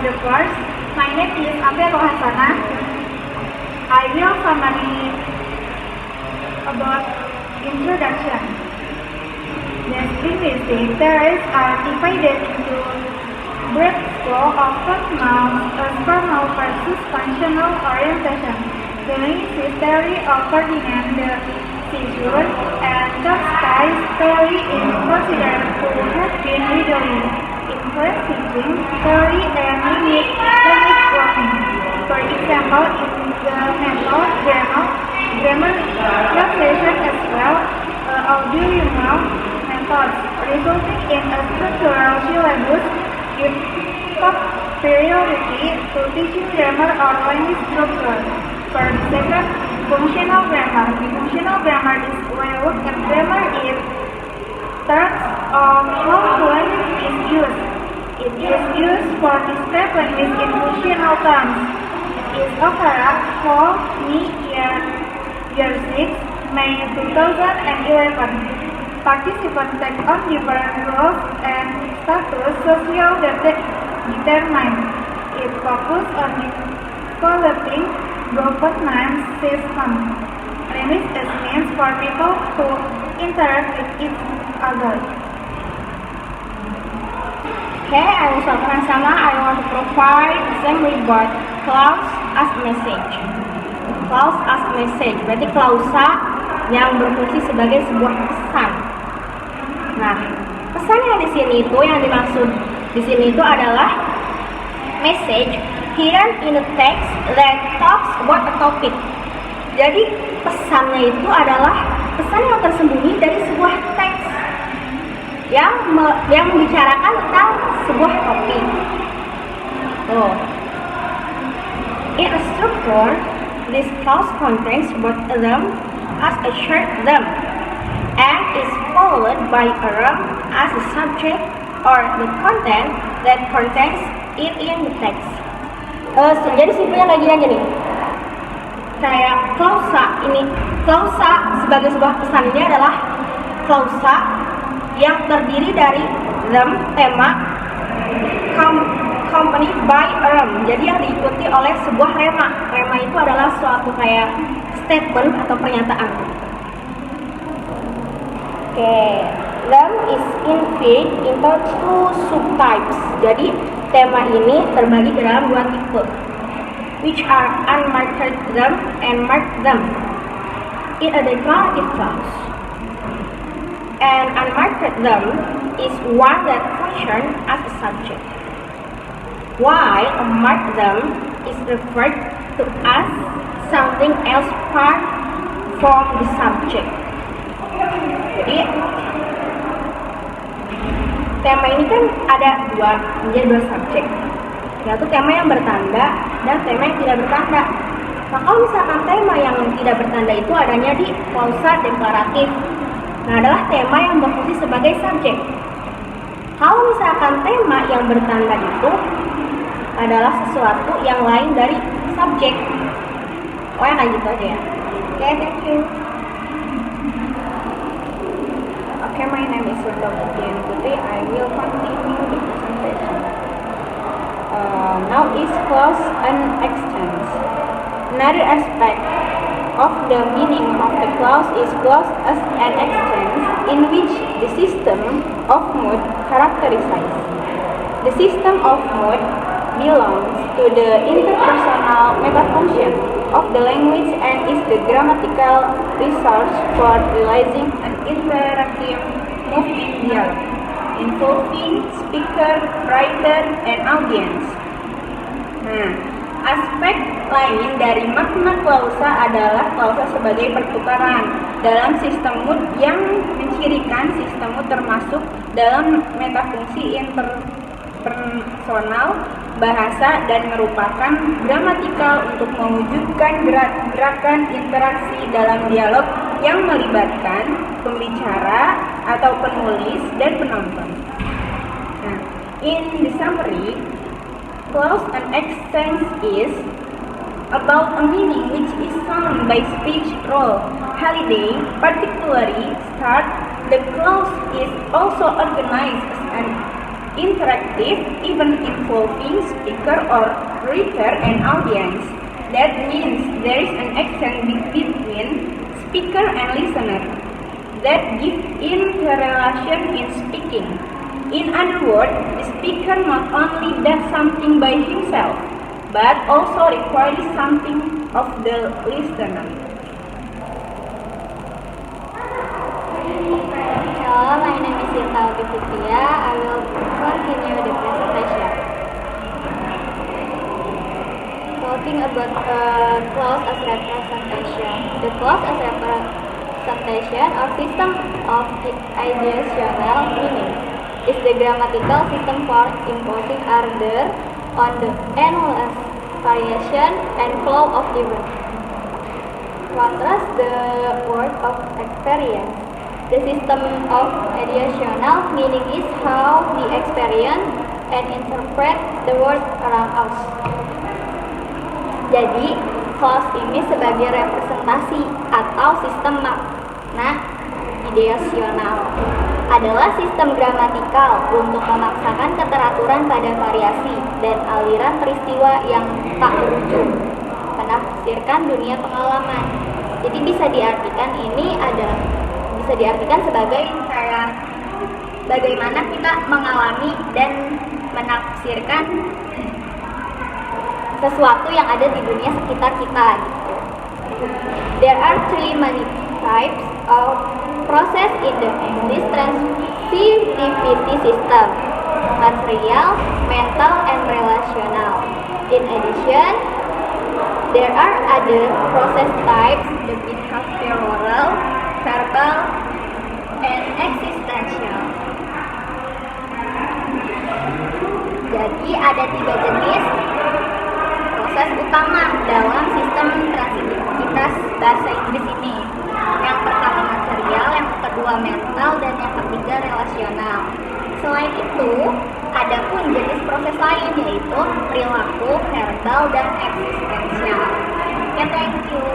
the course. My name is Afia Rohasana. I will summary about introduction. The linguistics are divided into breadth scope of formal versus functional orientation. The linguistic theory of Ferdinand de Saussure and Tolstoy's theory is considered to have been widely influenced teaching theory and language learning. For example, in the method grammar translation as well audio-visual methods, resulting in a structural syllabus give top priority to teaching grammar or language structure. For the second, functional grammar. The functional grammar is when looked at grammar in terms of how language is used. It is used for describe language in functional terms. It is offered for me year 6, May 2011. Participants take on different roles and status social determined. It focuses on developing governance system. Language is means for people to interact with each other. Okay, I am Soprasana. I want to provide summary about clause as message. Clause as message berarti klausa yang berfungsi sebagai sebuah pesan. Nah, pesan yang di sini itu yang dimaksud di sini itu adalah message hidden in a text that talks about a topic. Jadi pesannya itu adalah pesan yang tersembunyi dari sebuah teks yang membicarakan tentang sebuah topik. In a structure, this clause contains both them as a short them and is followed by a them as a subject or the content that contains it in the text. Jadi simpelnya kayak gini aja nih. Kayak klausa sebagai sebuah pesan ini adalah klausa yang terdiri dari them, tema, accompanied by a rem. Jadi yang diikuti oleh sebuah rema. Rema itu adalah suatu kayak statement atau pernyataan. Them is divided into two subtypes. Jadi tema ini terbagi ke dalam dua tipe, which are unmarked them and marked them. In a declarative clause, an unmarked them is one that functions as a subject, while a marked them is referred to as something else apart from the subject. Jadi tema ini kan ada dua subjek, yaitu tema yang bertanda dan tema yang tidak bertanda. Nah, kalau misalkan tema yang tidak bertanda itu adanya di klausa deklaratif, nah adalah tema yang berfungsi sebagai subjek. Kalau misalkan tema yang bertanda itu adalah sesuatu yang lain dari subjek. Oh ya, kayak gitu aja ya. Oke, thank you. Okay, my name is Dr. Dian Putri. I will continue the presentation. Now is clause and extents. Another aspect of the meaning of the clause is clause as an extents in which the system of mood characterizes. The system of mood belongs to the interpersonal metafunction of the language and is the grammatical resource for realizing an interactive moving dialogue involving speaker, writer, and audience. Nah, aspek lain dari makna klausa adalah klausa sebagai pertukaran dalam sistem mood yang mencirikan sistem mood termasuk dalam metafungsi interpersonal bahasa dan merupakan gramatikal untuk mewujudkan gerakan interaksi dalam dialog yang melibatkan pembicara atau penulis dan penonton. Nah, in the summary, clause and extents is about a meaning which is found by speech role. Holiday particularly start. The clause is also organized as an interactive, even involving speaker or reader and audience. That means there is an action between speaker and listener that gives interrelation in speaking. In other words, the speaker not only does something by himself, but also requires something of the listener. Hello, my name is Sinta Fitria. I will continue the presentation. Talking about clause as representation. The clause as representation or system of ideational meaning is the grammatical system for imposing order on the endless variation and flow of the verb. Contrast the word of experience. The system of ideational meaning is how we experience and interpret the world around us. Jadi, clause ini sebagai representasi atau sistem makna ideasional adalah sistem gramatikal untuk memaksakan keteraturan pada variasi dan aliran peristiwa yang tak berujung, menafsirkan dunia pengalaman. Jadi bisa diartikan sebagai kayak bagaimana kita mengalami dan menafsirkan sesuatu yang ada di dunia sekitar kita gitu. There are three many types of process in the English transitivity system: material, mental, and relational. In addition, there are other process types: the behavioral, verbal, and existential. Jadi ada 3 jenis proses utama dalam sistem transitivitas bahasa Inggris ini. Yang pertama material, yang kedua mental, dan yang ketiga relasional. Selain itu, ada pun jenis proses lain yaitu perilaku, verbal, dan eksistensial. Oke, thank you.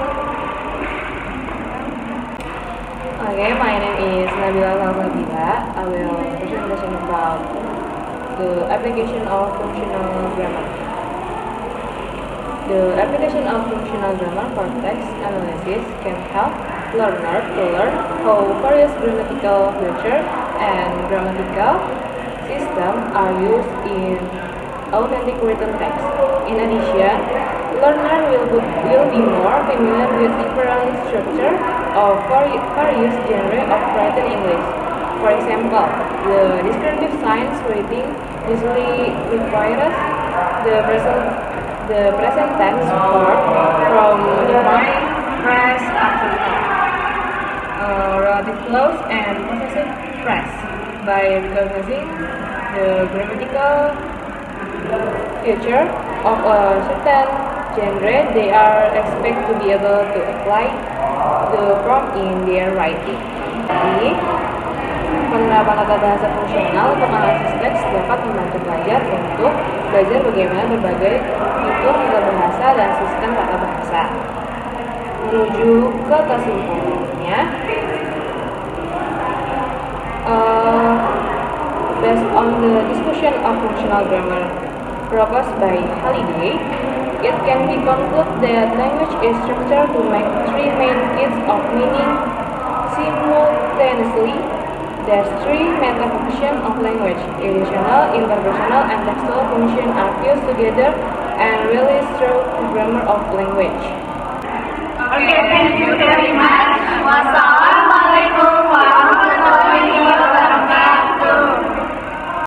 Okay, my name is Nabila Salsabila. I will presentation about the application of functional grammar. The application of functional grammar for text analysis can help learners to learn how various grammatical features and grammatical systems are used in authentic written text. In addition, learners will be more familiar with different structure of various genres of written English. For example, the descriptive science writing usually requires the present tense verb from defined phrase after relative clause and possessive phrase. By recognizing the grammatical feature of a certain genre, they are expected to be able to apply the form in their writing. Jadi, penerapan tata bahasa fungsional untuk analisis teks dapat membantu pelajar untuk belajar bagaimana berbagai fitur tata bahasa dan sistem tata bahasa. Menuju ke kesimpulannya, based on the discussion of functional grammar proposed by Halliday, it can be concluded that language is structured to make 3 main kinds of meaning simultaneously. There's 3 meta functions of language: ideational, interpersonal, and textual function are fused together and really through the grammar of language. Okay, thank you.